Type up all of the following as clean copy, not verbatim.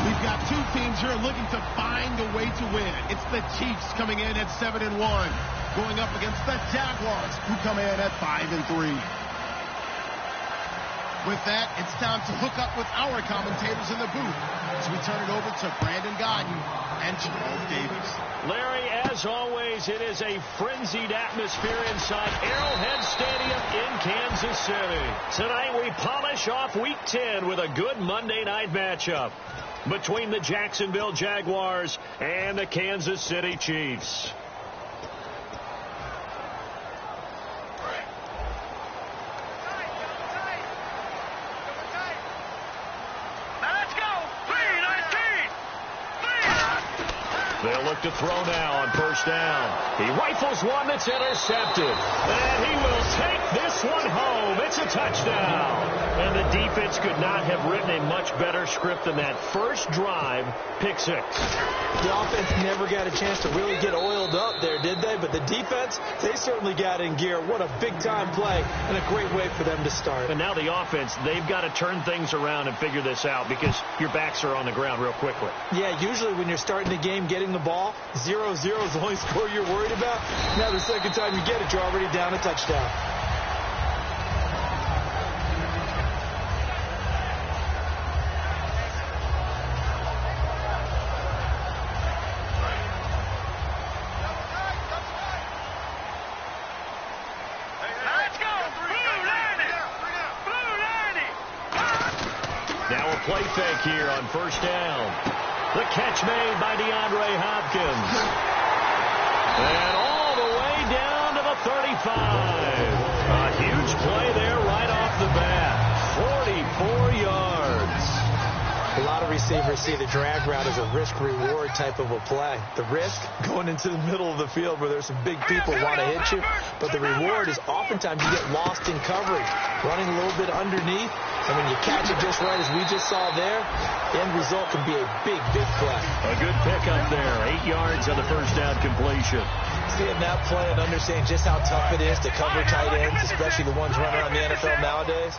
We've got two teams here looking to find a way to win. It's the Chiefs coming in at 7-1, going up against the Jaguars, who come in at 5-3. With that, it's time to hook up with our commentators in the booth as we turn it over to Brandon Godden and Charles Davis. Larry, as always, it is a frenzied atmosphere inside Arrowhead Stadium in Kansas City. Tonight we polish off Week 10 with a good Monday night matchup between the Jacksonville Jaguars and the Kansas City Chiefs. They'll look to throw now on first down. He rifles one that's intercepted. And he will take this one home. It's a touchdown. And the defense could not have written a much better script than that first drive, pick six. The offense never got a chance to really get oiled up there, did they? But the defense, they certainly got in gear. What a big-time play and a great way for them to start. And now the offense, they've got to turn things around and figure this out because your backs are on the ground real quickly. Yeah, usually when you're starting the game, getting the ball, 0-0 is the only score you're worried about. Now the second time you get it, you're already down a touchdown. Now a play fake here on first down. The catch made by DeAndre Hopkins. And all the way down to the 35. A huge play there right off the bat. 44 yards. A lot of receivers see the drag route as a risk-reward type of a play. The risk, going into the middle of the field where there's some big people who want to hit you. But the reward is oftentimes you get lost in coverage, running a little bit underneath. And when you catch it just right, as we just saw there, the end result can be a big, big play. A good pickup there. 8 yards on the first down completion. Seeing that play and understanding just how tough it is to cover tight ends, especially the ones running around the NFL nowadays,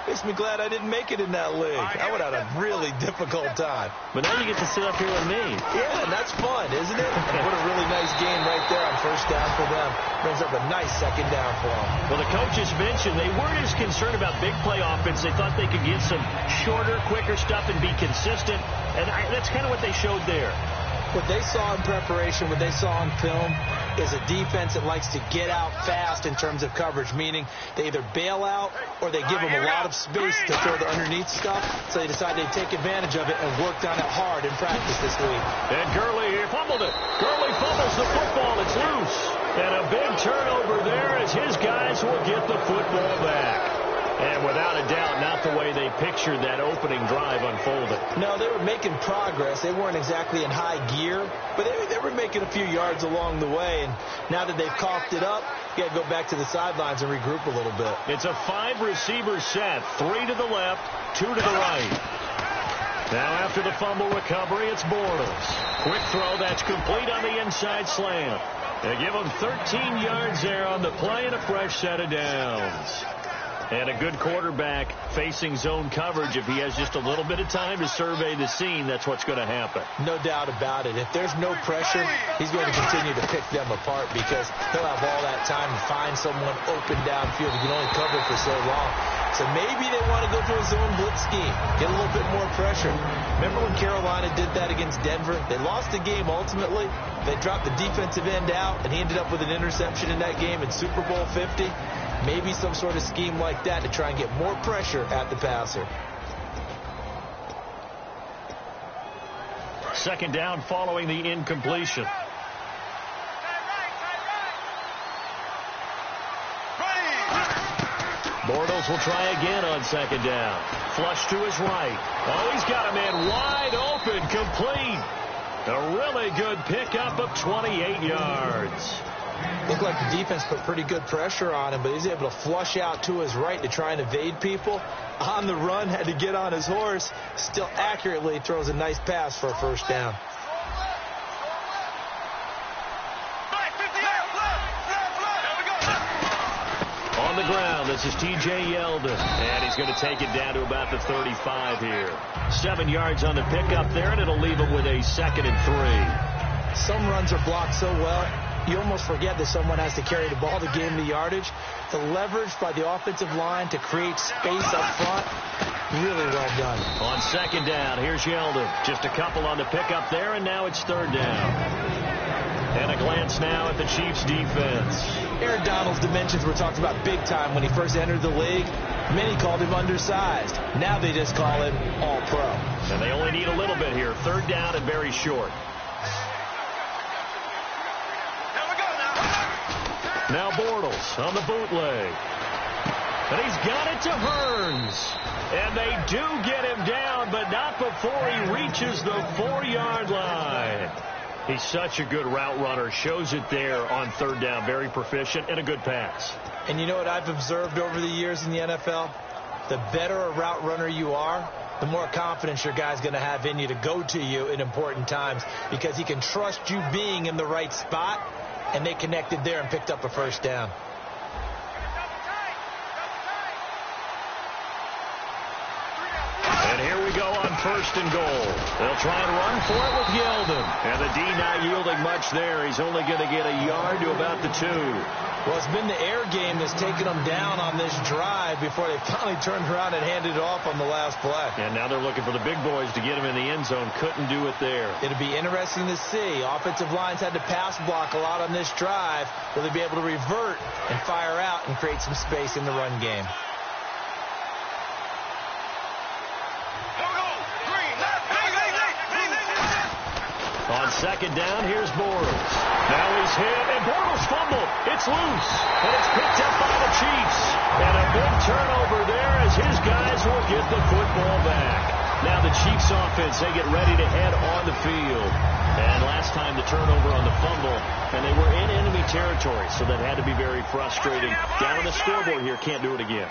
makes me glad I didn't make it in that league. I would have had a really difficult time. But now you get to sit up here with me. Yeah, and that's fun, isn't it? What a really nice game right there on first down for them. Brings up a nice second down for them. Well, the coaches mentioned they weren't as concerned about big play offense. They thought they could get some shorter, quicker stuff and be consistent. And that's kind of what they showed there. What they saw in preparation, what they saw in film, is a defense that likes to get out fast in terms of coverage, meaning they either bail out or they give them a lot of space to throw the underneath stuff, so they decide they'd take advantage of it and worked on it hard in practice this week. And Gurley fumbled it. Gurley fumbles the football. It's loose. And a big turnover there as his guys will get the football back. And without a doubt, not the way they pictured that opening drive unfolded. No, they were making progress. They weren't exactly in high gear, but they were making a few yards along the way. And now that they've coughed it up, you got to go back to the sidelines and regroup a little bit. It's a 5-receiver set. 3 to the left, 2 to the right. Now after the fumble recovery, it's Bortles. Quick throw, that's complete on the inside slant. They give him 13 yards there on the play and a fresh set of downs. And a good quarterback facing zone coverage. If he has just a little bit of time to survey the scene, that's what's going to happen. No doubt about it. If there's no pressure, he's going to continue to pick them apart because he'll have all that time to find someone open downfield. He can only cover for so long. So maybe they want to go to a zone blitz scheme, get a little bit more pressure. Remember when Carolina did that against Denver? They lost the game ultimately. They dropped the defensive end out, and he ended up with an interception in that game in Super Bowl 50. Maybe some sort of scheme like that to try and get more pressure at the passer. Second down following the incompletion. Bortles will try again on second down. Flush to his right. Oh, he's got a man wide open, complete. A really good pickup of 28 yards. Looked like the defense put pretty good pressure on him, but he's able to flush out to his right to try and evade people. On the run, had to get on his horse. Still accurately throws a nice pass for a first down. On the ground. This is T.J. Yeldon, and he's going to take it down to about the 35 here. 7 yards on the pickup there, and it'll leave him with a 2nd and 3. Some runs are blocked so well, you almost forget that someone has to carry the ball to gain the yardage. The leverage by the offensive line to create space up front, really well done. On 2nd down, here's Yeldon. Just a couple on the pickup there, and now it's 3rd down. And a glance now at the Chiefs' defense. Aaron Donald's dimensions were talked about big time when he first entered the league. Many called him undersized. Now they just call him all-pro. And they only need a little bit here. 3rd down and very short. Now Bortles on the bootleg. And he's got it to Hearns. And they do get him down, but not before he reaches the 4-yard line. He's such a good route runner. Shows it there on 3rd down. Very proficient and a good pass. And you know what I've observed over the years in the NFL? The better a route runner you are, the more confidence your guy's going to have in you to go to you in important times, because he can trust you being in the right spot, and they connected there and picked up a 1st down. And here we go on 1st and goal. They'll try and run for it with Yeldon. And the D not yielding much there. He's only going to get a yard to about the 2. Well, it's been the air game that's taken them down on this drive before they finally turned around and handed it off on the last play. And now they're looking for the big boys to get him in the end zone. Couldn't do it there. It'll be interesting to see. Offensive lines had to pass block a lot on this drive. Will they be able to revert and fire out and create some space in the run game? On 2nd down, here's Bortles. Now he's hit, and Bortles fumbled. It's loose, and it's picked up by the Chiefs. And a big turnover there as his guys will get the football back. Now the Chiefs offense, they get ready to head on the field. And last time the turnover on the fumble, and they were in enemy territory, so that had to be very frustrating. Down on the scoreboard here, can't do it again.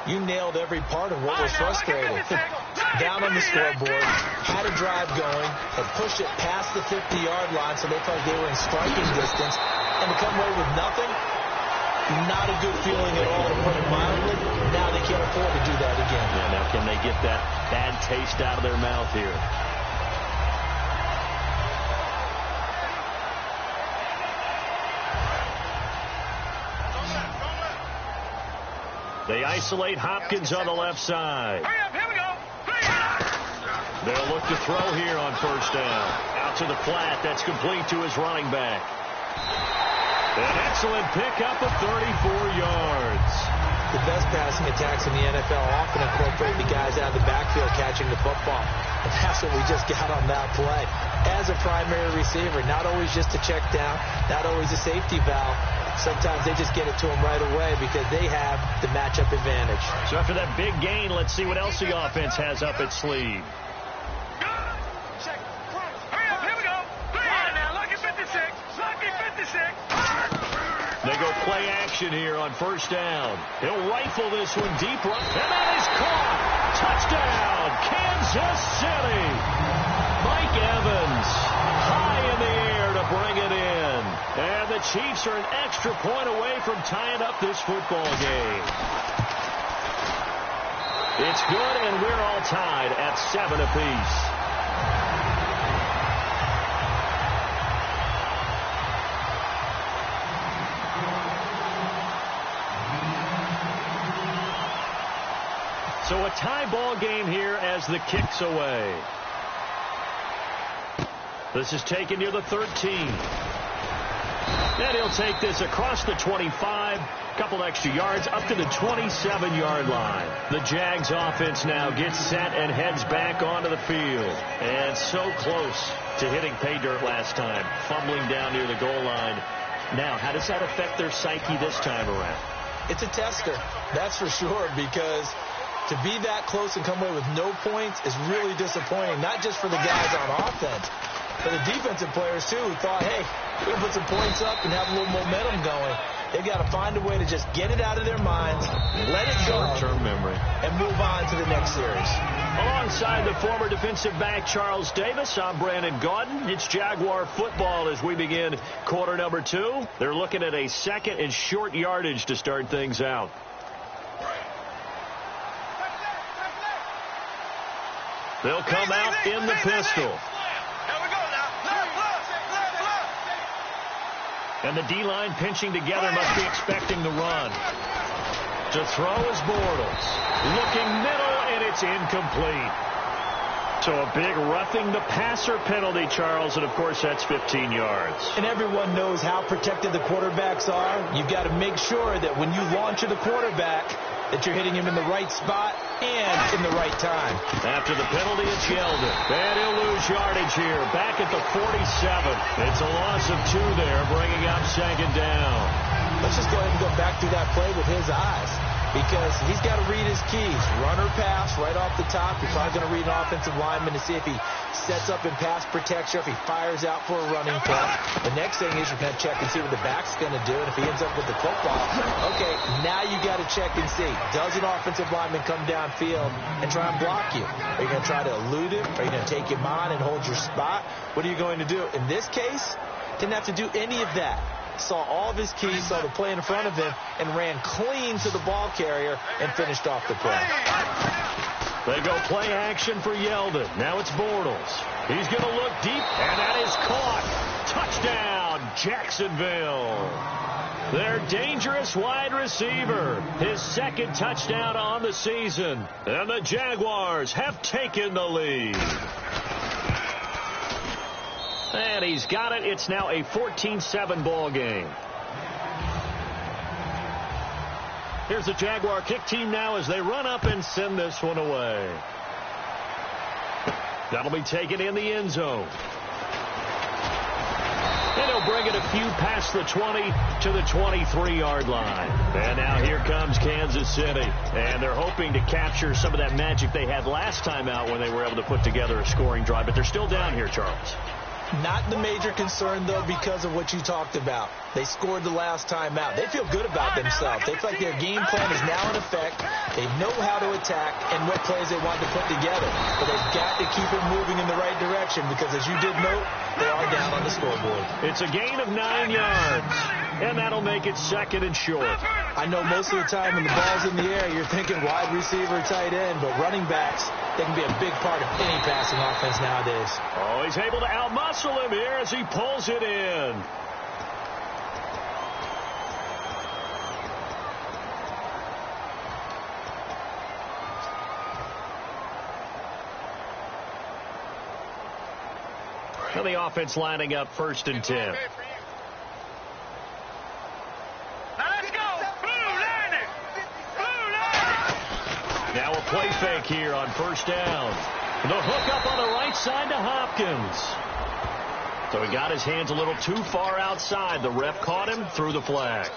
You nailed every part of what was frustrating. Down on the scoreboard, had a drive going, had pushed it past the 50-yard line, so they felt like they were in striking distance, and to come away with nothing, not a good feeling at all, to put it mildly. Now they can't afford to do that again. Yeah, now can they get that bad taste out of their mouth here? They isolate Hopkins on the left side. Hurry up, here we go. They'll look to throw here on 1st down. Out to the flat. That's complete to his running back. An excellent pickup of 34 yards. The best passing attacks in the NFL often incorporate the guys out of the backfield catching the football. And that's what we just got on that play. As a primary receiver, not always just a check down, not always a safety valve. Sometimes they just get it to them right away because they have the matchup advantage. So after that big gain, let's see what else the offense has up its sleeve. Hurry up, here we go. Now, lucky 56. Lucky 56. They go play action here on 1st down. He'll rifle this one deep right, and that is caught. Touchdown, Kansas City. Mike Evans, high in the air to bring it in. And the Chiefs are an extra point away from tying up this football game. It's good, and we're all tied at 7 apiece. So a tie ball game here as the kick's away. This is taken near the 13. And he'll take this across the 25. Couple extra yards up to the 27-yard line. The Jags offense now gets set and heads back onto the field. And so close to hitting pay dirt last time. Fumbling down near the goal line. Now, how does that affect their psyche this time around? It's a tester, that's for sure, because to be that close and come away with no points is really disappointing, not just for the guys on offense, for the defensive players, too, who thought, hey, we're going to put some points up and have a little momentum going. They've got to find a way to just get it out of their minds, let it go, short-term memory, and move on to the next series. Alongside the former defensive back Charles Davis, I'm Brandon Gaudin. It's Jaguar football as we begin quarter number 2. They're looking at a 2nd and short yardage to start things out. They'll come out in the pistol. And the D-line pinching together must be expecting the run. To throw is Bortles. Looking middle, and it's incomplete. So a big roughing the passer penalty, Charles, and of course that's 15 yards. And everyone knows how protected the quarterbacks are. You've got to make sure that when you launch at the quarterback, that you're hitting him in the right spot and in the right time. After the penalty, it's Yeldon. And he'll lose yardage here. Back at the 47. It's a loss of 2 there, bringing up second down. Let's just go ahead and go back through that play with his eyes, because he's got to read his keys. Run or pass right off the top. You're probably going to read an offensive lineman to see if he sets up in pass protection, if he fires out for a running play. The next thing is you're going to check and see what the back's going to do, and if he ends up with the football, okay, now you got to check and see. Does an offensive lineman come downfield and try and block you? Are you going to try to elude him? Are you going to take him on and hold your spot? What are you going to do? In this case, didn't have to do any of that. Saw all of his keys, saw the play in front of him, and ran clean to the ball carrier and finished off the play. They go play action for Yeldon. Now it's Bortles. He's going to look deep, and that is caught. Touchdown, Jacksonville. Their dangerous wide receiver. His second touchdown on the season. And the Jaguars have taken the lead. And he's got it. It's now a 14-7 ball game. Here's the Jaguar kick team now as they run up and send this one away. That'll be taken in the end zone. And he'll bring it a few past the 20 to the 23-yard line. And now here comes Kansas City. And they're hoping to capture some of that magic they had last time out when they were able to put together a scoring drive. But they're still down here, Charles. Not the major concern, though, because of what you talked about. They scored the last time out. They feel good about themselves. They feel like their game plan is now in effect. They know how to attack and what plays they want to put together. But they've got to keep it moving in the right direction because, as you did note, they are down on the scoreboard. It's a gain of 9 yards, and that'll make it second and short. I know most of the time when the ball's in the air, you're thinking wide receiver, tight end, but running backs, they can be a big part of any passing offense nowadays. Oh, he's able to outmuscle him here as he pulls it in. And the offense lining up 1st and 10. Now a play fake here on 1st down. The hook up on the right side to Hopkins. So he got his hands a little too far outside. The ref caught him, threw the flag.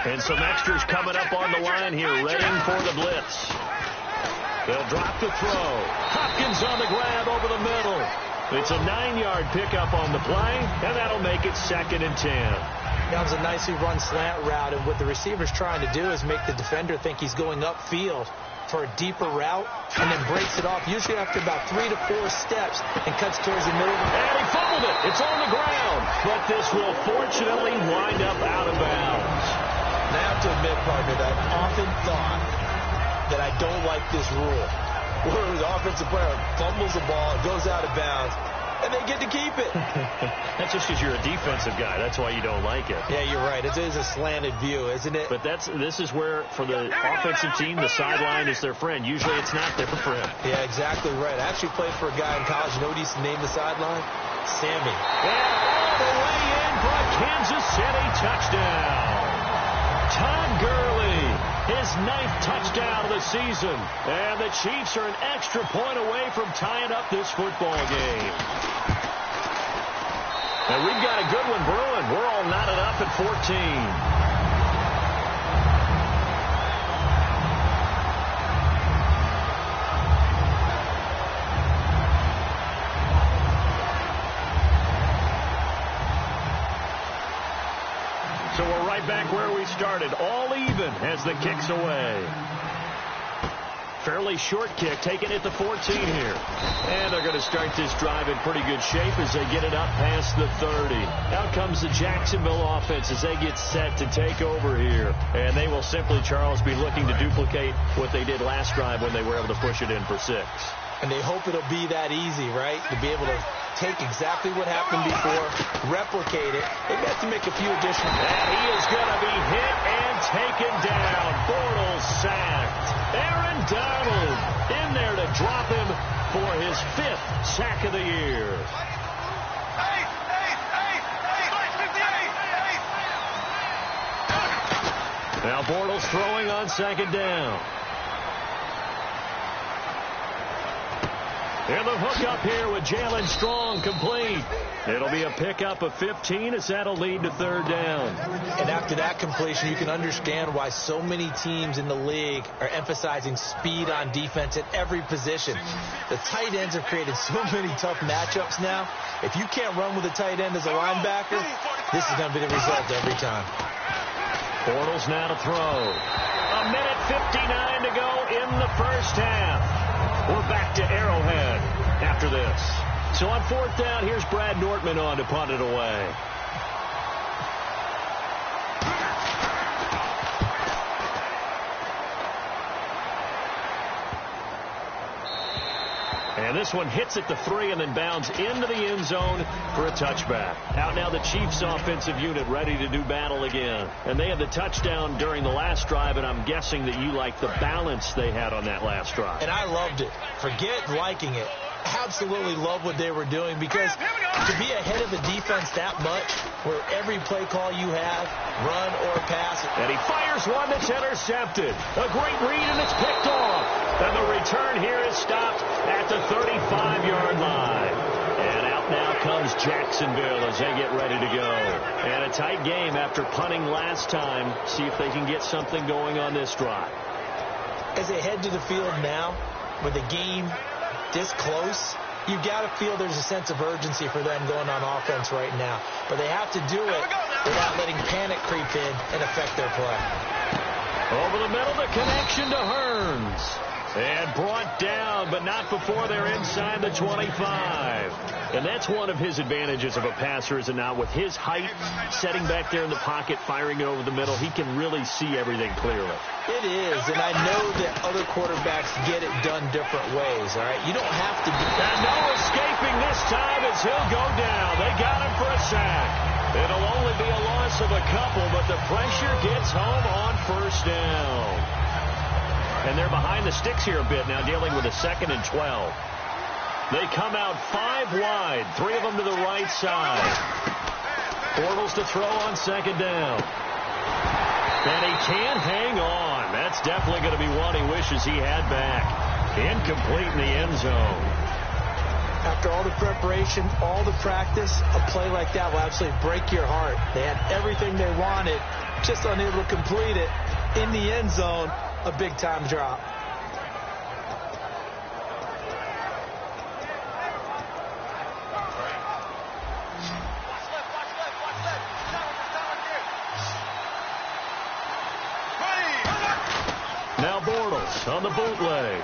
And some extras coming up on the line here, ready for the blitz. They'll drop the throw. Hopkins on the grab over the middle. It's a 9-yard pickup on the play, and that'll make it 2nd and 10. That was a nicely run slant route, and what the receiver's trying to do is make the defender think he's going upfield for a deeper route, and then breaks it off, usually after about 3 to 4 steps, and cuts towards the middle. And he fumbled it. It's on the ground, but this will fortunately wind up out of bounds. And I have to admit, partner, that I've often thought that I don't like this rule, where the offensive player fumbles the ball, it goes out of bounds, and they get to keep it. That's just because you're a defensive guy. That's why you don't like it. Yeah, you're right. It is a slanted view, isn't it? But this is where, for the offensive team, the sideline is their friend. Usually it's not their friend. Yeah, exactly right. I actually played for a guy in college. You know what he used to name the sideline? Sammy. And all the way in for a Kansas City touchdown. Todd Gurley, his 9th touchdown of the season. And the Chiefs are an extra point away from tying up this football game. And we've got a good one brewing. We're all knotted up at 14. So we're right back where we started, all even as the kick's away. Fairly short kick, taken at the 14 here. And they're going to start this drive in pretty good shape as they get it up past the 30. Out comes the Jacksonville offense as they get set to take over here. And they will simply, Charles, be looking to duplicate what they did last drive when they were able to push it in for 6. And they hope it'll be that easy, right? To be able to take exactly what happened before, replicate it. They've got to make a few additional. And he is going to be hit and taken down. Bortles sacked. Aaron Donald in there to drop him for his 5th sack of the year. Now Bortles throwing on 2nd down. And the hook up here with Jalen Strong complete. It'll be a pickup of 15 as that'll lead to 3rd down. And after that completion, you can understand why so many teams in the league are emphasizing speed on defense at every position. The tight ends have created so many tough matchups now. If you can't run with a tight end as a linebacker, this is going to be the result every time. Bortles now to throw. 1:59 to go in the first half. We're back to Arrowhead after this. So on 4th down, here's Brad Nortman on to punt it away. And this one hits at the 3 and then bounds into the end zone for a touchback. Out now the Chiefs offensive unit ready to do battle again. And they had the touchdown during the last drive, and I'm guessing that you like the balance they had on that last drive. And I loved it. Forget liking it. Absolutely love what they were doing, because to be ahead of the defense that much, where every play call you have, run or pass. And he fires one that's intercepted. A great read, and it's picked off. And the return here is stopped at the 35-yard line. And out now comes Jacksonville as they get ready to go. And a tight game after punting last time. See if they can get something going on this drive. As they head to the field now, with the game this close, you got to feel there's a sense of urgency for them going on offense right now. But they have to do it without letting panic creep in and affect their play. Over the middle, the connection to Hearns. And brought down, but not before they're inside the 25. And that's one of his advantages of a passer, is it not? With his height, setting back there in the pocket, firing it over the middle, he can really see everything clearly. It is, and I know that other quarterbacks get it done different ways, all right? You don't have to do that. And no escaping this time as he'll go down. They got him for a sack. It'll only be a loss of a couple, but the pressure gets home on 1st down. And they're behind the sticks here a bit now, dealing with a 2nd and 12. They come out 5 wide, 3 of them to the right side. Bortles to throw on 2nd down. And he can't hang on. That's definitely going to be one he wishes he had back. Incomplete in the end zone. After all the preparation, all the practice, a play like that will absolutely break your heart. They had everything they wanted, just unable to complete it. In the end zone, a big-time drop. Now Bortles on the bootleg.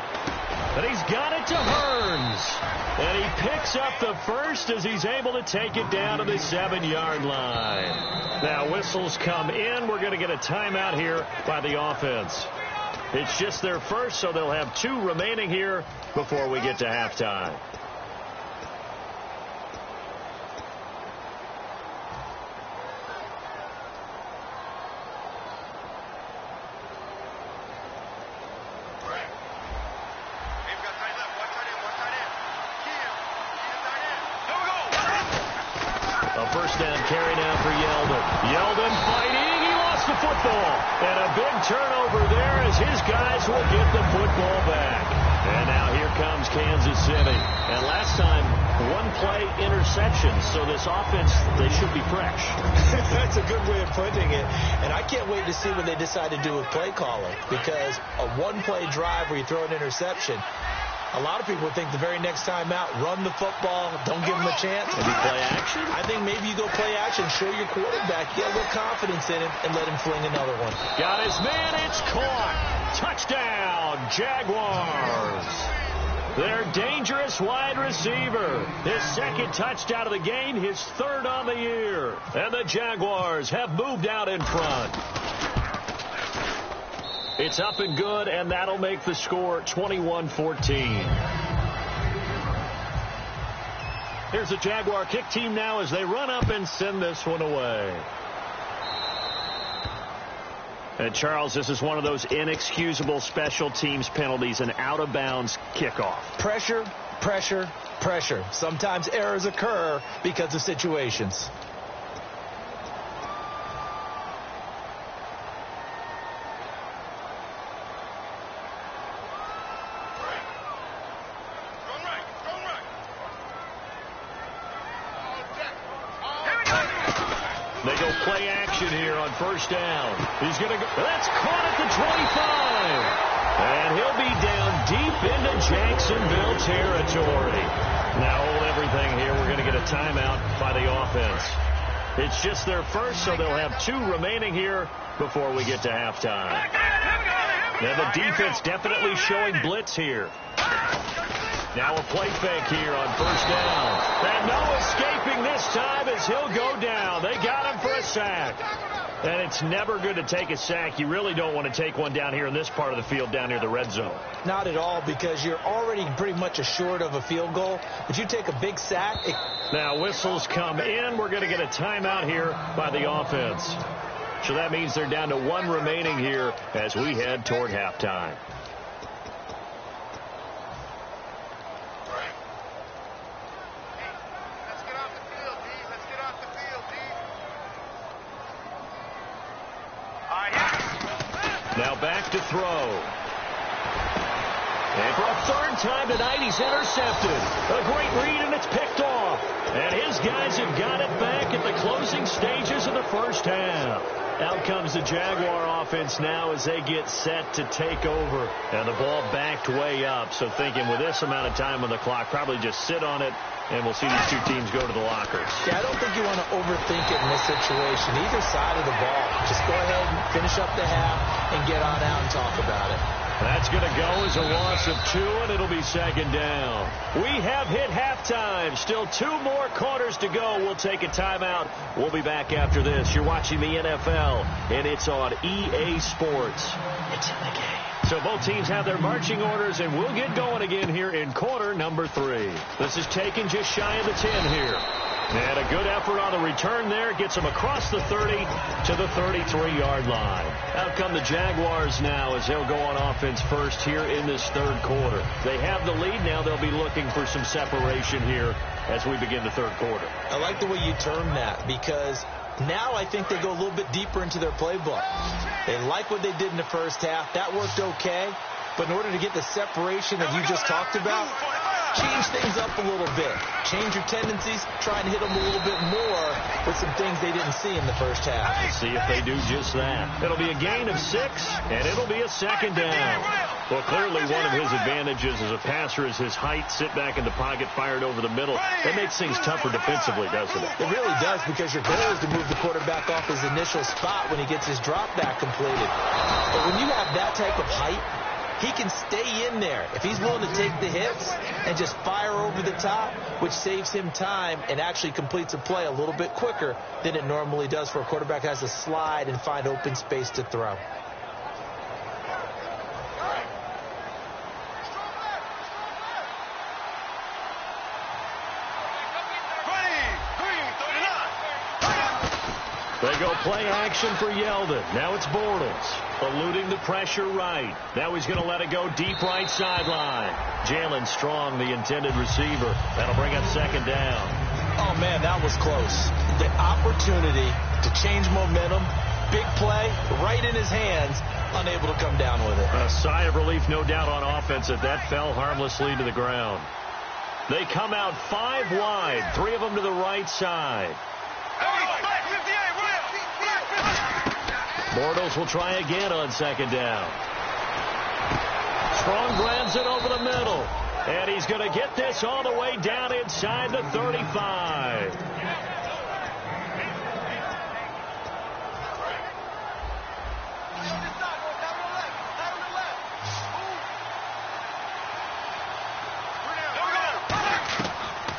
And he's got it to Hearns. And he picks up the first as he's able to take it down to the 7-yard line. Now whistles come in. We're going to get a timeout here by the offense. It's just their first, so they'll have 2 remaining here before we get to halftime. First down carry now for Yeldon. Yeldon fighting. He lost the football. And a big turnover there as his guys will get the football back. And now here comes Kansas City. And last time, 1-play interception. So this offense, they should be fresh. That's a good way of putting it. And I can't wait to see what they decide to do with play calling. Because a 1-play drive where you throw an interception, a lot of people think the very next time out, run the football, don't give him a chance. Maybe play action? I think maybe you go play action, show your quarterback, get a little confidence in him, and let him fling another one. Got his man, it's caught. Touchdown, Jaguars. Their dangerous wide receiver. His second touchdown of the game, his third on the year. And the Jaguars have moved out in front. It's up and good, and that'll make the score 21-14. Here's the Jaguar kick team now as they run up and send this one away. And, Charles, this is one of those inexcusable special teams penalties, an out-of-bounds kickoff. Pressure, pressure, pressure. Sometimes errors occur because of situations. They go play action here on first down. He's going to go. That's caught at the 25. And he'll be down deep into Jacksonville territory. Now hold everything here. We're going to get a timeout by the offense. It's just their first, so they'll have 2 remaining here before we get to halftime. Now the defense definitely showing blitz here. Now a play fake here on first down. And no escaping this time as he'll go down. They got him for a sack. And it's never good to take a sack. You really don't want to take one down here in this part of the field down near the red zone. Not at all, because you're already pretty much assured of a field goal. But you take a big sack. Now whistles come in. We're going to get a timeout here by the offense. So that means they're down to 1 remaining here as we head toward halftime. Now back to throw. And for a third time tonight, he's intercepted. A great read, and it's picked off. And his guys have got it back at the closing stages of the first half. Out comes the Jaguar offense now as they get set to take over. And the ball backed way up. So thinking with this amount of time on the clock, probably just sit on it, and we'll see these 2 teams go to the lockers. Yeah, I don't think you want to overthink it in this situation. Either side of the ball. Just go ahead and finish up the half and get on out and talk about it. That's going to go as a loss of 2, and it'll be second down. We have hit halftime. Still 2 more quarters to go. We'll take a timeout. We'll be back after this. You're watching the NFL, and it's on EA Sports. It's in the game. So both teams have their marching orders, and we'll get going again here in quarter number 3. This is taken just shy of the 10 here. And a good effort on the return there. Gets them across the 30 to the 33-yard line. Out come the Jaguars now as they'll go on offense first here in this third quarter. They have the lead. Now they'll be looking for some separation here as we begin the third quarter. I like the way you term that, because now I think they go a little bit deeper into their playbook. They like what they did in the first half. That worked okay. But in order to get the separation that you just talked about, change things up a little bit. Change your tendencies. Try and hit them a little bit more with some things they didn't see in the first half. See if they do just that. It'll be a gain of 6, and it'll be a second down. Well, clearly one of his advantages as a passer is his height. Sit back in the pocket, fired over the middle. That makes things tougher defensively, doesn't it? It really does, because your goal is to move the quarterback off his initial spot when he gets his drop back completed. But when you have that type of height, he can stay in there if he's willing to take the hits and just fire over the top, which saves him time and actually completes a play a little bit quicker than it normally does for a quarterback who has to slide and find open space to throw. They go play action for Yeldon. Now it's Bortles. Eluding the pressure right. Now he's going to let it go deep right sideline. Jalen Strong, the intended receiver. That'll bring up second down. Oh, man, that was close. The opportunity to change momentum, big play, right in his hands, unable to come down with it. A sigh of relief, no doubt, on offense as that fell harmlessly to the ground. They come out 5 wide, 3 of them to the right side. Bortles will try again on second down. Strong grabs it over the middle. And he's going to get this all the way down inside the 35.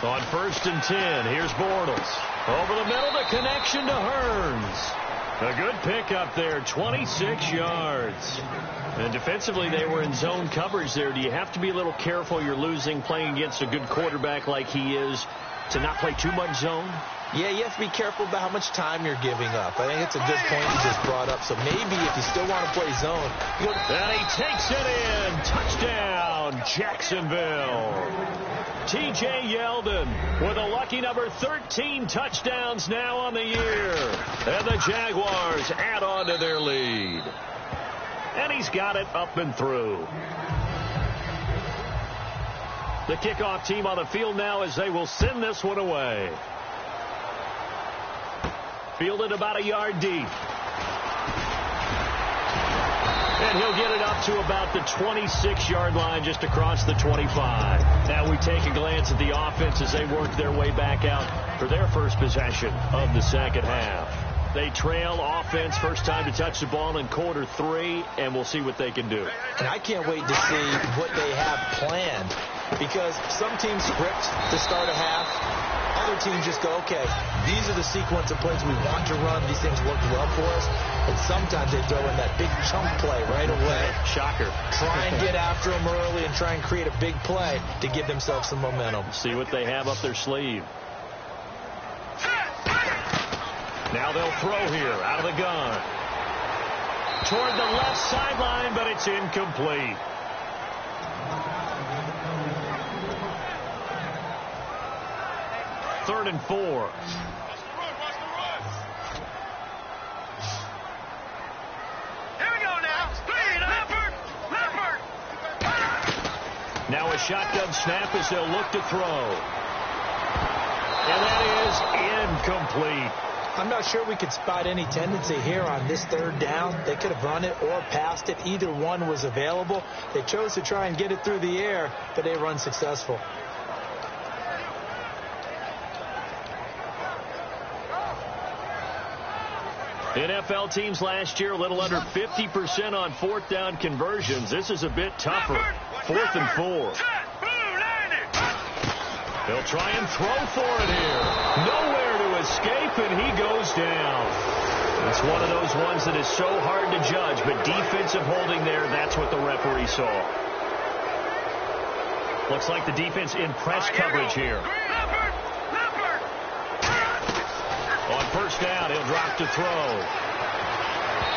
On 1st and 10, here's Bortles. Over the middle, the connection to Hearns. A good pickup there, 26 yards. And defensively, they were in zone coverage there. Do you have to be a little careful you're losing playing against a good quarterback like he is to not play too much zone? Yeah, you have to be careful about how much time you're giving up. I think it's a good point you just brought up. So maybe if you still want to play zone, you go to... And he takes it in. Touchdown, Jacksonville. T.J. Yeldon with a lucky number 13 touchdowns now on the year. And the Jaguars add on to their lead. And he's got it up and through. The kickoff team on the field now as they will send this one away. Fielded about a yard deep. And he'll get it up to about the 26-yard line just across the 25. Now we take a glance at the offense as they work their way back out for their first possession of the second half. They trail offense first time to touch the ball in quarter 3, and we'll see what they can do. And I can't wait to see what they have planned, because some teams script to start a half. Other teams just go, okay, these are the sequence of plays we want to run. These things work well for us. And sometimes they throw in that big chunk play right away. Shocker. Try and get after them early and try and create a big play to give themselves some momentum. See what they have up their sleeve. Now they'll throw here out of the gun. Toward the left sideline, but it's incomplete. Third and 4. Now a shotgun snap as they'll look to throw. And that is incomplete. I'm not sure we could spot any tendency here on this third down. They could have run it or passed it. Either one was available. They chose to try and get it through the air, but they were unsuccessful. NFL teams last year a little under 50% on fourth down conversions. This is a bit tougher. 4th and 4. They'll try and throw for it here. Nowhere to escape, and he goes down. It's one of those ones that is so hard to judge, but defensive holding there, that's what the referee saw. Looks like the defense in press coverage here. On first down, he'll drop to throw.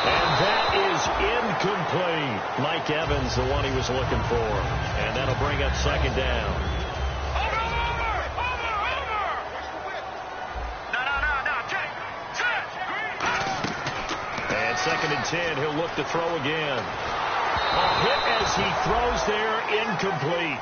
And that is incomplete. Mike Evans, the one he was looking for. And that'll bring up second down. And 2nd and 10, he'll look to throw again. A hit as he throws there, incomplete.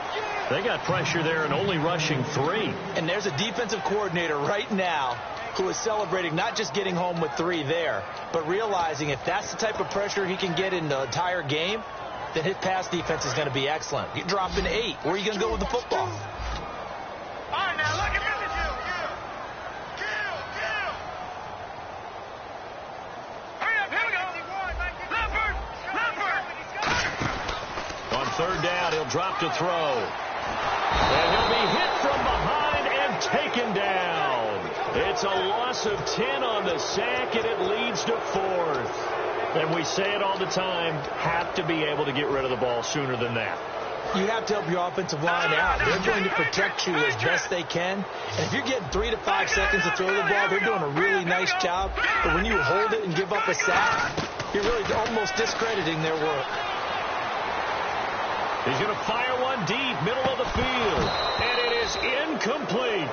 They got pressure there and only rushing 3. And there's a defensive coordinator right now who is celebrating not just getting home with 3 there, but realizing if that's the type of pressure he can get in the entire game, then his pass defense is going to be excellent. You're dropping 8. Where are you going to go with the football? All right, now, look at this. Hurry up, here we go. Leopard. On third down, he'll drop to throw. And he'll be hit from behind and taken down. It's a loss of 10 on the sack, and it leads to 4th. And we say it all the time, have to be able to get rid of the ball sooner than that. You have to help your offensive line out. They're going to protect you as best they can. And if you're getting 3 to 5 seconds to throw the ball, they're doing a really nice job. But when you hold it and give up a sack, you're really almost discrediting their work. He's going to fire one deep, middle of the field. And it is incomplete.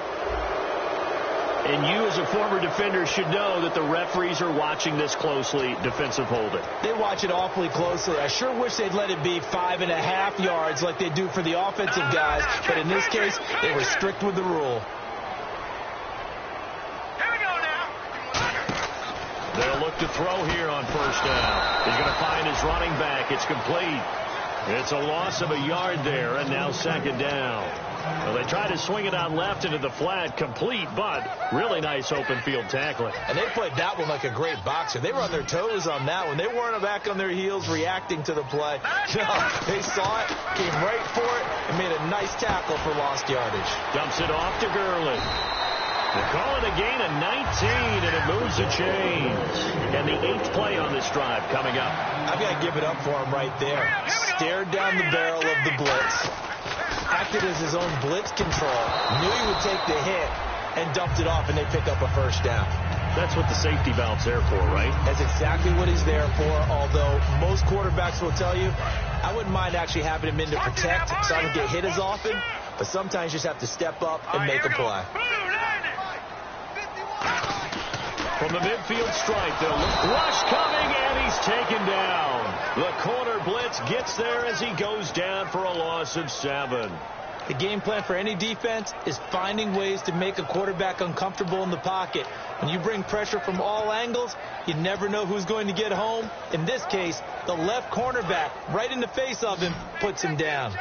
And you as a former defender should know that the referees are watching this closely, defensive holding. They watch it awfully closely. I sure wish they'd let it be 5.5 yards like they do for the offensive guys. But in this case, they were strict with the rule. Here we go now. They'll look to throw here on first down. He's going to find his running back. It's complete. It's a loss of a yard there, and now second down. Well, they tried to swing it out left into the flat, complete, but really nice open field tackling. And they played that one like a great boxer. They were on their toes on that one. They weren't back on their heels reacting to the play. No, they saw it, came right for it, and made a nice tackle for lost yardage. Dumps it off to Gurley. They call it a gain of 19, and it moves the chains. And the 8th play on this drive coming up. I've got to give it up for him right there. Stared down the barrel of the blitz. Acted as his own blitz control. Knew he would take the hit and dumped it off, and they pick up a first down. That's what the safety valve's there for, right? That's exactly what he's there for, although most quarterbacks will tell you, I wouldn't mind actually having him in to protect so I don't get hit as often, but sometimes you just have to step up and make a play. From the midfield stripe, the rush coming, and he's taken down. The corner blitz gets there as he goes down for a loss of 7. The game plan for any defense is finding ways to make a quarterback uncomfortable in the pocket. When you bring pressure from all angles, you never know who's going to get home. In this case, the left cornerback, right in the face of him, puts him down.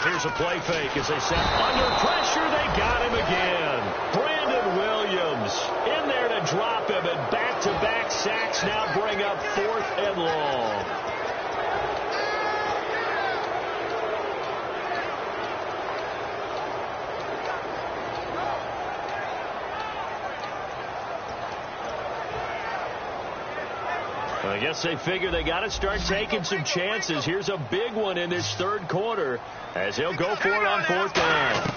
Here's a play fake as they set under pressure. They got him again. Brandon Williams in there to drop him, and back-to-back sacks now bring up 4th and long. I guess they figure they got to start taking some chances. Here's a big one in this 3rd quarter as he'll go for it on 4th down.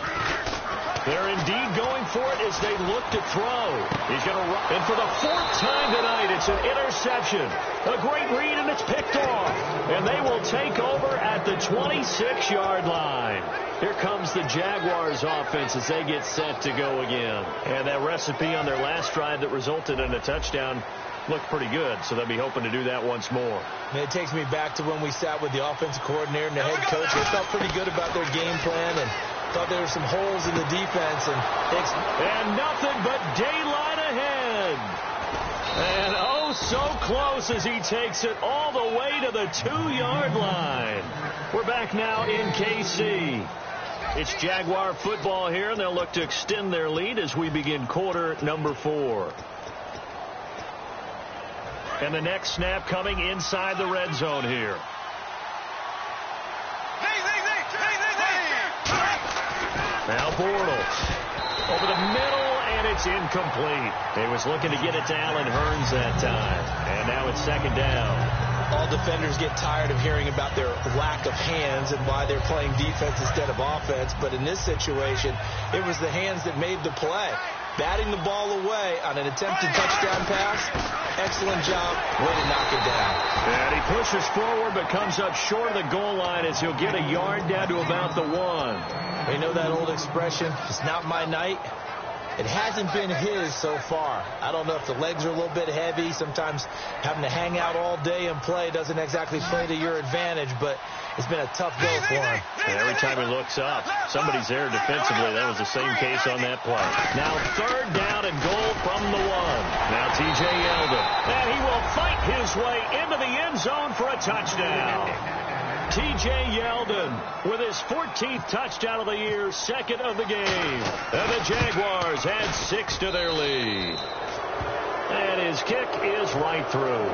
They're indeed going for it as they look to throw. He's going to run. And for the 4th time tonight, it's an interception. A great read, and it's picked off. And they will take over at the 26-yard line. Here comes the Jaguars offense as they get set to go again. And that recipe on their last drive that resulted in a touchdown looked pretty good, so they'll be hoping to do that once more. And it takes me back to when we sat with the offensive coordinator and the head coach. They felt pretty good about their game plan and thought there were some holes in the defense. And nothing but daylight ahead. And oh, so close as he takes it all the way to the 2-yard line. We're back now in KC. It's Jaguar football here, and they'll look to extend their lead as we begin quarter number 4. And the next snap coming inside the red zone here. Now Bortles over the middle, and it's incomplete. He was looking to get it to Allen Hurns that time. And now it's 2nd down. All defenders get tired of hearing about their lack of hands and why they're playing defense instead of offense. But in this situation, it was the hands that made the play. Batting the ball away on an attempted touchdown pass. Excellent job. Way to knock it down. And he pushes forward but comes up short of the goal line as he'll get a yard down to about the 1. We know that old expression, it's not my night. It hasn't been his so far. I don't know if the legs are a little bit heavy. Sometimes having to hang out all day and play doesn't exactly play to your advantage, but it's been a tough go for him. And every time he looks up, somebody's there defensively. That was the same case on that play. Now 3rd down and goal from the 1. Now T.J. Yeldon. And he will fight his way into the end zone for a touchdown. T.J. Yeldon with his 14th touchdown of the year, 2nd of the game. And the Jaguars add 6 to their lead. And his kick is right through.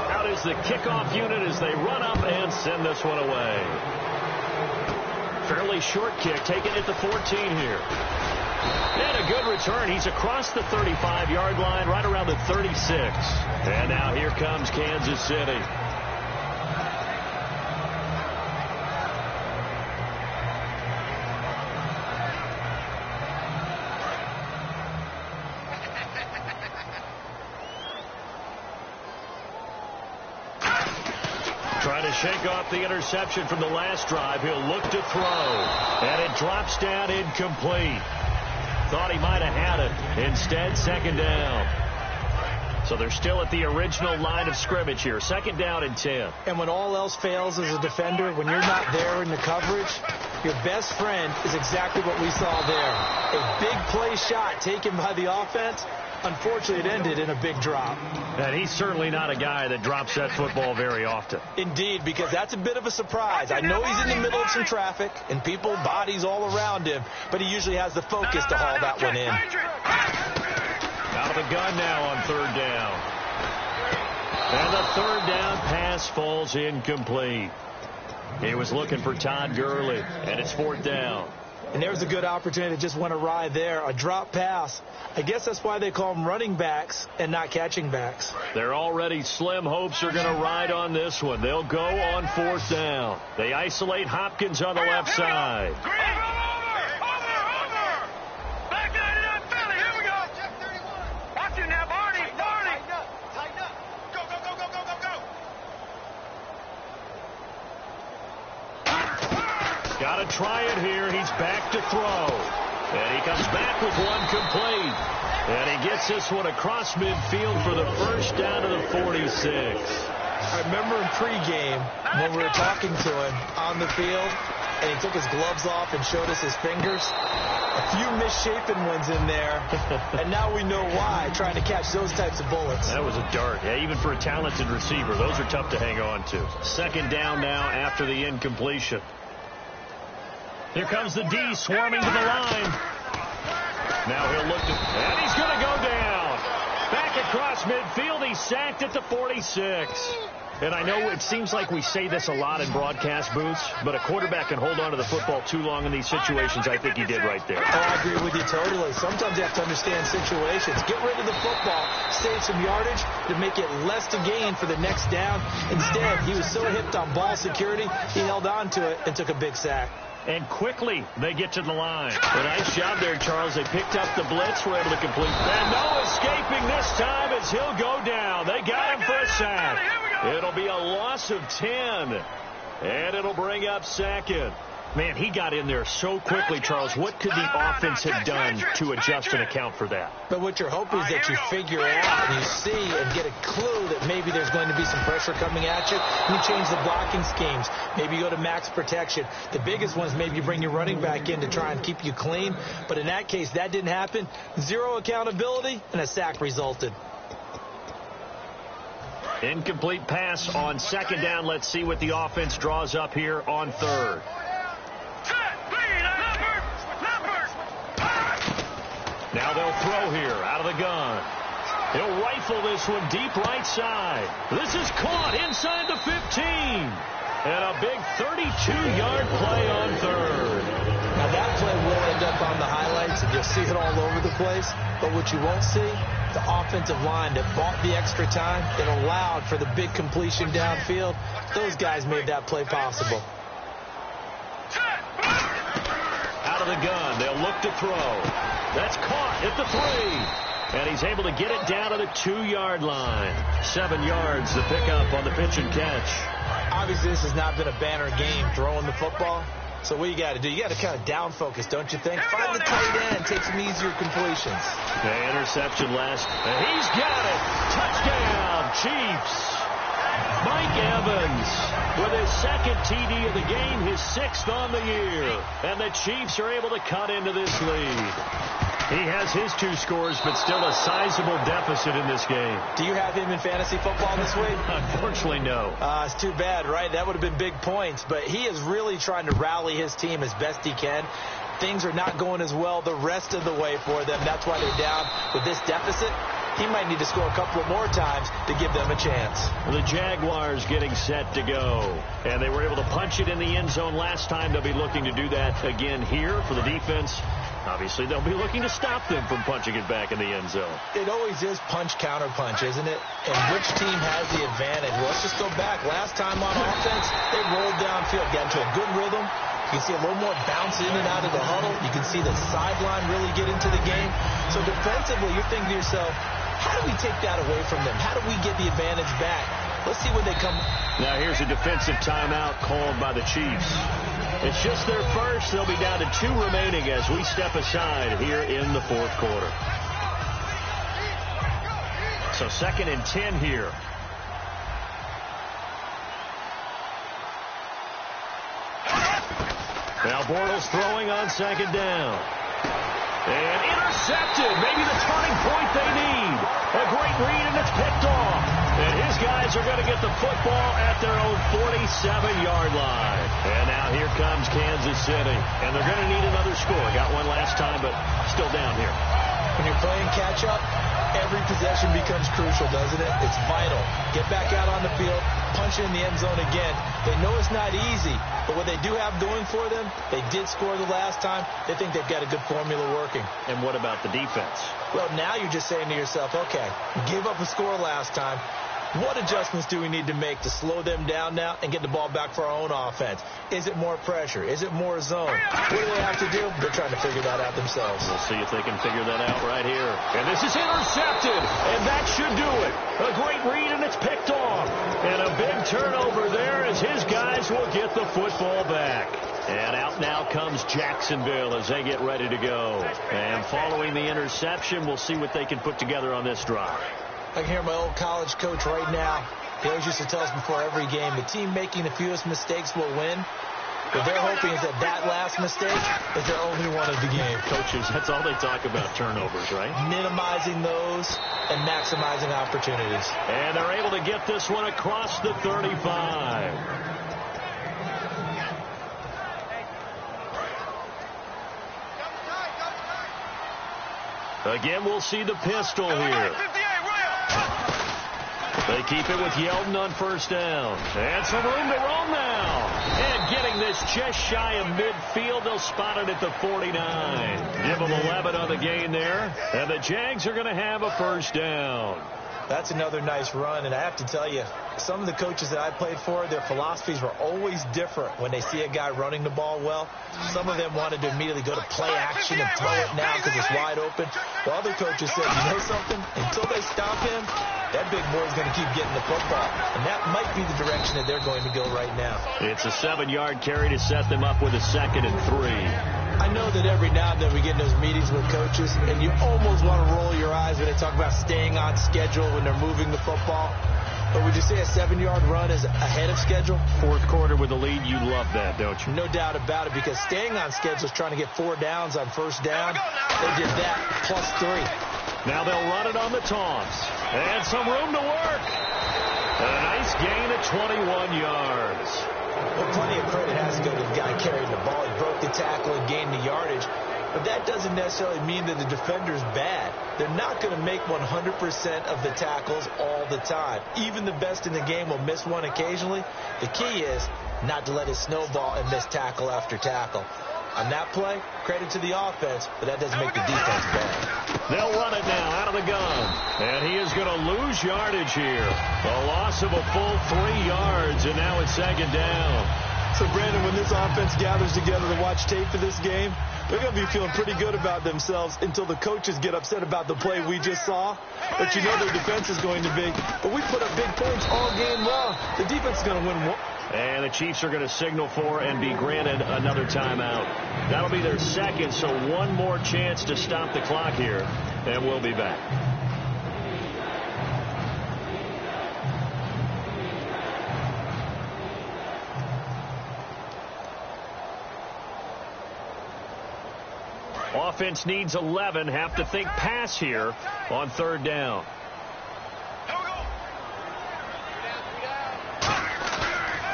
Out is the kickoff unit as they run up and send this one away. Fairly short kick, taken at the 14 here. And a good return. He's across the 35-yard line, right around the 36. And now here comes Kansas City. Trying to shake off the interception from the last drive. He'll look to throw. And it drops down incomplete. Thought he might have had it. Instead, 2nd down. So they're still at the original line of scrimmage here. 2nd down and 10. And when all else fails as a defender, when you're not there in the coverage, your best friend is exactly what we saw there. A big play shot taken by the offense, Unfortunately, it ended in a big drop. And he's certainly not a guy that drops that football very often. Indeed, because that's a bit of a surprise. I know he's in the middle of some traffic and people, bodies all around him, but he usually has the focus to haul that one in. Out of the gun now on third down. And the third down pass falls incomplete. He was looking for Todd Gurley, and it's fourth down. And there's a good opportunity that just went awry there. A drop pass. I guess that's why they call them running backs and not catching backs. They're already slim hopes are going to ride on this one. They'll go on fourth down. They isolate Hopkins on the left side. Back 99 Philly. Here we go. Watch it now, Barney. Tighten up. Go. Got to try it here. He's back to throw. And he comes back with one complete. And he gets this one across midfield for the first down to the 46. I remember in pregame when we were talking to him on the field, and he took his gloves off and showed us his fingers. A few misshapen ones in there, and now we know why, trying to catch those types of bullets. That was a dart. Yeah, even for a talented receiver, those are tough to hang on to. Second down now after the incompletion. Here comes the D swarming to the line. Now he'll look to, and he's going to go down. Back across midfield, he's sacked at the 46. And I know it seems like we say this a lot in broadcast booths, but a quarterback can hold on to the football too long in these situations. I think he did right there. Oh, I agree with you totally. Sometimes you have to understand situations. Get rid of the football, save some yardage to make it less to gain for the next down. Instead, he was so hipped on ball security, he held on to it and took a big sack. And quickly, they get to the line. A nice job there, Charles. They picked up the blitz, were able to complete. And no escaping this time as he'll go down. They got him for a sack. It'll be a loss of 10. And it'll bring up second. Man, he got in there so quickly, Charles. What could the offense have done to adjust and account for that? But what you're hoping is that you figure out and you see and get a clue that maybe there's going to be some pressure coming at you. And you change the blocking schemes. Maybe you go to max protection. The biggest one is maybe you bring your running back in to try and keep you clean. But in that case, that didn't happen. Zero accountability, and a sack resulted. Incomplete pass on second down. Let's see what the offense draws up here on third. Now they'll throw here out of the gun. He'll rifle this one deep right side. This is caught inside the 15. And a big 32-yard play on third. Now that play will end up on the highlights, and you'll see it all over the place. But what you won't see, the offensive line that bought the extra time, that allowed for the big completion downfield, those guys made that play possible. Out of the gun, they'll look to throw. That's caught at the 3. And he's able to get it down to the 2-yard line. 7 yards to pick up on the pitch and catch. Obviously, this has not been a banner game throwing the football. So what you got to do, you got to kind of down focus, don't you think? Find the tight end, take some easier completions. The interception last. And he's got it. Touchdown, Chiefs. Mike Evans with his second TD of the game, his 6th on the year. And the Chiefs are able to cut into this lead. He has his 2 scores, but still a sizable deficit in this game. Do you have him in fantasy football this week? Unfortunately, no. It's too bad, right? That would have been big points. But he is really trying to rally his team as best he can. Things are not going as well the rest of the way for them. That's why they're down with this deficit. He might need to score a couple more times to give them a chance. The Jaguars getting set to go. And they were able to punch it in the end zone last time. They'll be looking to do that again here for the defense. Obviously, they'll be looking to stop them from punching it back in the end zone. It always is punch, counter punch, isn't it? And which team has the advantage? Well, let's just go back. Last time on offense, they rolled downfield, got into a good rhythm. You can see a little more bounce in and out of the huddle. You can see the sideline really get into the game. So defensively, you're thinking to yourself, how do we take that away from them? How do we get the advantage back? Let's see when they come. Now here's a defensive timeout called by the Chiefs. It's just their first. They'll be down to 2 remaining as we step aside here in the 4th quarter. So 2nd and 10 here. Now Bortles throwing on 2nd down. And intercepted. Maybe the turning point they need. A great read, and it's picked off. And his guys are going to get the football at their own 47-yard line. And now here comes Kansas City. And they're going to need another score. Got one last time, but still down here. When you're playing catch-up, every possession becomes crucial, doesn't it? It's vital. Get back out on the field, punch it in the end zone again. They know it's not easy, but what they do have going for them, they did score the last time. They think they've got a good formula working. And what about the defense? Well, now you're just saying to yourself, okay, gave up a score last time. What adjustments do we need to make to slow them down now and get the ball back for our own offense? Is it more pressure? Is it more zone? What do they have to do? They're trying to figure that out themselves. We'll see if they can figure that out right here. And this is intercepted, and that should do it. A great read, and it's picked off. And a big turnover there as his guys will get the football back. And out now comes Jacksonville as they get ready to go. And following the interception, we'll see what they can put together on this drive. I can hear my old college coach right now. He always used to tell us before every game, the team making the fewest mistakes will win. What they're hoping is that last mistake is their only one of the game. Coaches, that's all they talk about, turnovers, right? Minimizing those and maximizing opportunities. And they're able to get this one across the 35. Again, we'll see the pistol here. They keep it with Yeldon on first down. And some room to roam now. And getting this just shy of midfield. They'll spot it at the 49. Give them 11 on the gain there. And the Jags are going to have a first down. That's another nice run, and I have to tell you, some of the coaches that I played for, their philosophies were always different when they see a guy running the ball well. Some of them wanted to immediately go to play action and throw it now because it's wide open. While other coaches said, you know something? Until they stop him, that big boy's going to keep getting the football. And that might be the direction that they're going to go right now. It's a 7-yard carry to set them up with a 2nd and 3. I know that every now and then we get in those meetings with coaches, and you almost want to roll your eyes when they talk about staying on schedule when they're moving the football. But would you say a 7-yard run is ahead of schedule? Fourth quarter with a lead, you love that, don't you? No doubt about it, because staying on schedule is trying to get 4 downs on first down. They did that plus 3. Now they'll run it on the taunts. And some room to work. A nice gain at 21 yards. Well, plenty of credit has to go to the guy carrying the ball. He broke the tackle and gained the yardage. But that doesn't necessarily mean that the defender's bad. They're not going to make 100% of the tackles all the time. Even the best in the game will miss one occasionally. The key is not to let it snowball and miss tackle after tackle. On that play, credit to the offense, but that doesn't make the defense bad. They'll run it now out of the gun. And he is going to lose yardage here. A loss of a full 3 yards, and now it's 2nd down. So, Brandon, when this offense gathers together to watch tape for this game, they're going to be feeling pretty good about themselves until the coaches get upset about the play we just saw. But you know their defense is going to be. But we put up big points all game long. The defense is going to win. And the Chiefs are going to signal for and be granted another timeout. That'll be their 2nd, so one more chance to stop the clock here. And we'll be back. Offense needs 11. Have to think pass here on 3rd down.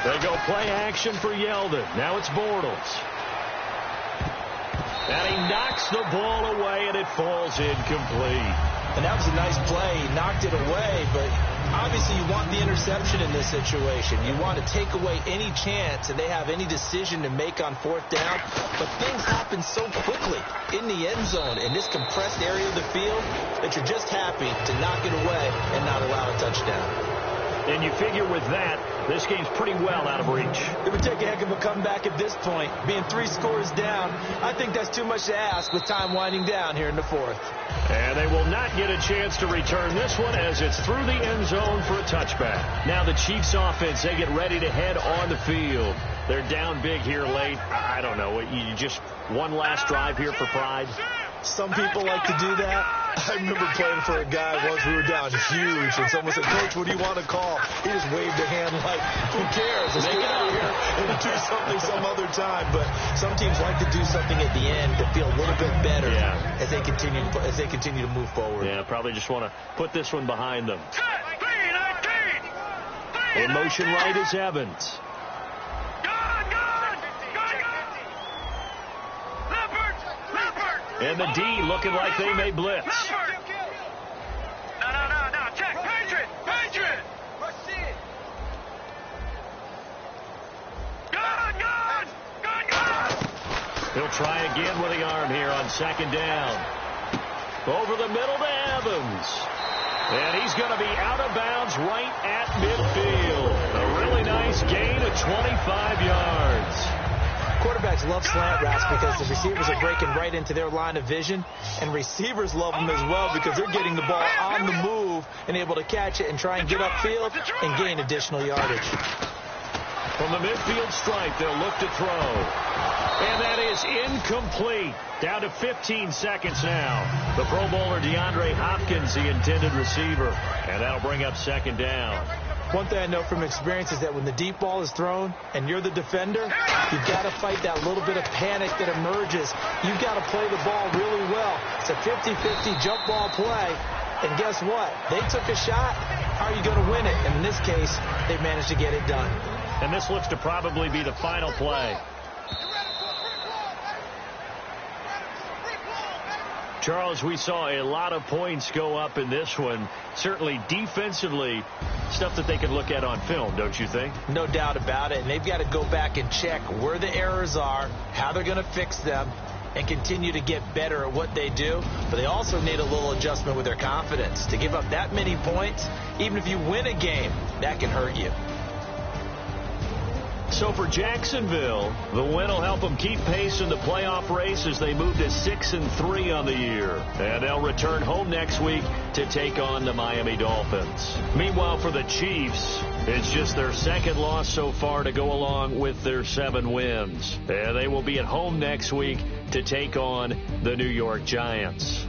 They go play action for Yeldon. Now it's Bortles. And he knocks the ball away, and it falls incomplete. And that was a nice play. He knocked it away, but obviously you want the interception in this situation. You want to take away any chance that they have any decision to make on 4th down. But things happen so quickly in the end zone in this compressed area of the field that you're just happy to knock it away and not allow a touchdown. And you figure with that, this game's pretty well out of reach. It would take a heck of a comeback at this point. Being 3 scores down, I think that's too much to ask with time winding down here in the 4th. And they will not get a chance to return this one as it's through the end zone for a touchback. Now the Chiefs offense, they get ready to head on the field. They're down big here late. I don't know. You just one last drive here for pride? Some people like to do that. I remember playing for a guy once. We were down huge, and someone said, "Coach, what do you want to call?" He just waved a hand like, "Who cares? Let's get out of here and do something some other time." But some teams like to do something at the end to feel a little bit better as they continue to move forward. Yeah, probably just want to put this one behind them. In motion right is Evans. And the D looking like they may blitz. No. Check. Patriot. Gun. He'll try again with the arm here on second down. Over the middle to Evans. And he's going to be out of bounds right at midfield. A really nice gain of 25 yards. Quarterbacks love slant routes because the receivers are breaking right into their line of vision, and receivers love them as well because they're getting the ball on the move and able to catch it and try and get upfield and gain additional yardage. From the midfield stripe, they'll look to throw. And that is incomplete. Down to 15 seconds now. The Pro Bowler DeAndre Hopkins, the intended receiver. And that'll bring up second down. One thing I know from experience is that when the deep ball is thrown and you're the defender, you've got to fight that little bit of panic that emerges. You've got to play the ball really well. It's a 50-50 jump ball play. And guess what? They took a shot. How are you going to win it? And in this case, they managed to get it done. And this looks to probably be the final play. Charles, we saw a lot of points go up in this one. Certainly defensively, stuff that they can look at on film, don't you think? No doubt about it. And they've got to go back and check where the errors are, how they're going to fix them, and continue to get better at what they do. But they also need a little adjustment with their confidence. To give up that many points, even if you win a game, that can hurt you. So for Jacksonville, the win will help them keep pace in the playoff race as they move to 6-3 on the year. And they'll return home next week to take on the Miami Dolphins. Meanwhile, for the Chiefs, it's just their second loss so far to go along with their 7 wins. And they will be at home next week to take on the New York Giants.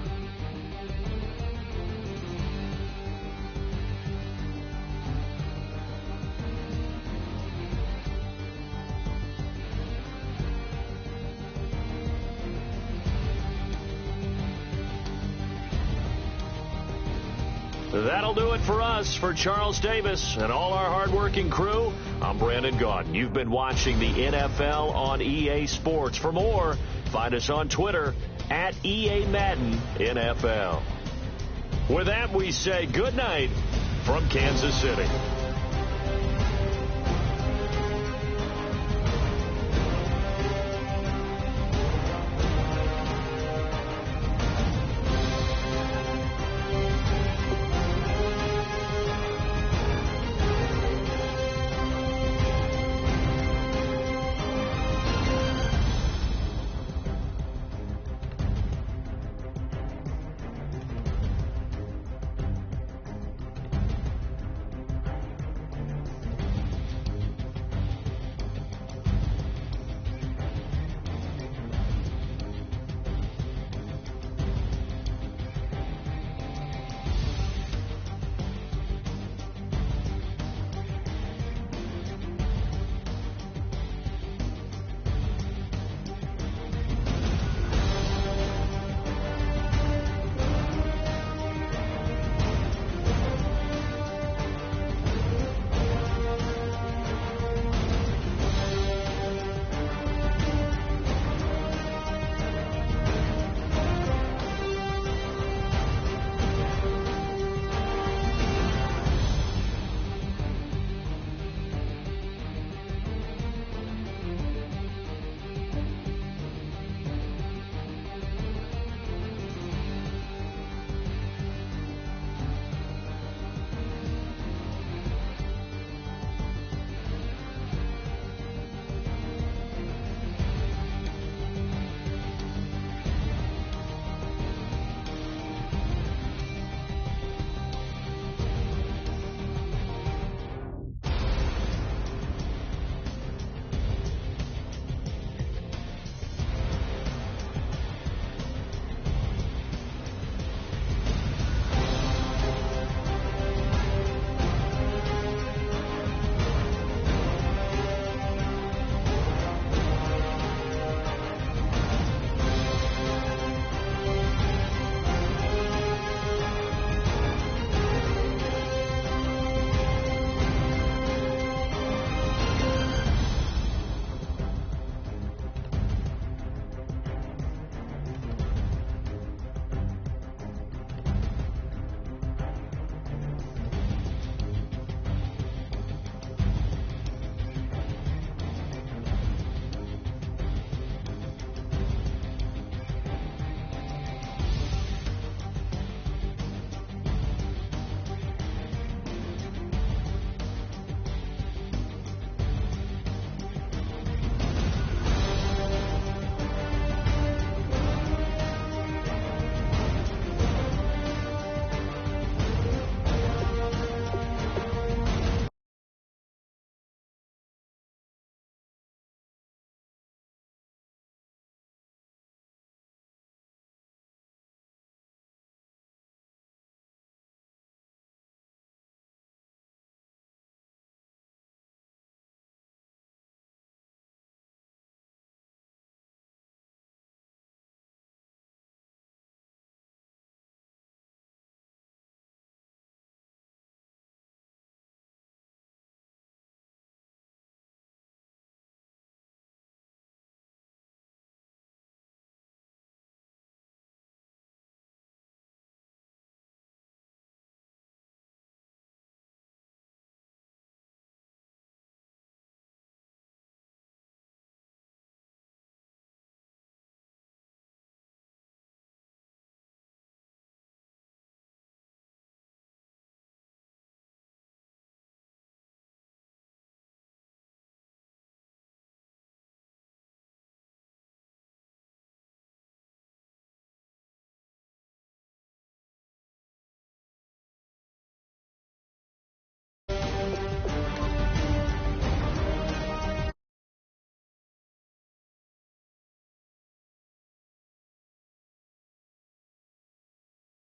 That'll do it for us. For Charles Davis and all our hardworking crew, I'm Brandon Gaudin. You've been watching the NFL on EA Sports. For more, find us on Twitter at EA Madden NFL. With that, we say good night from Kansas City.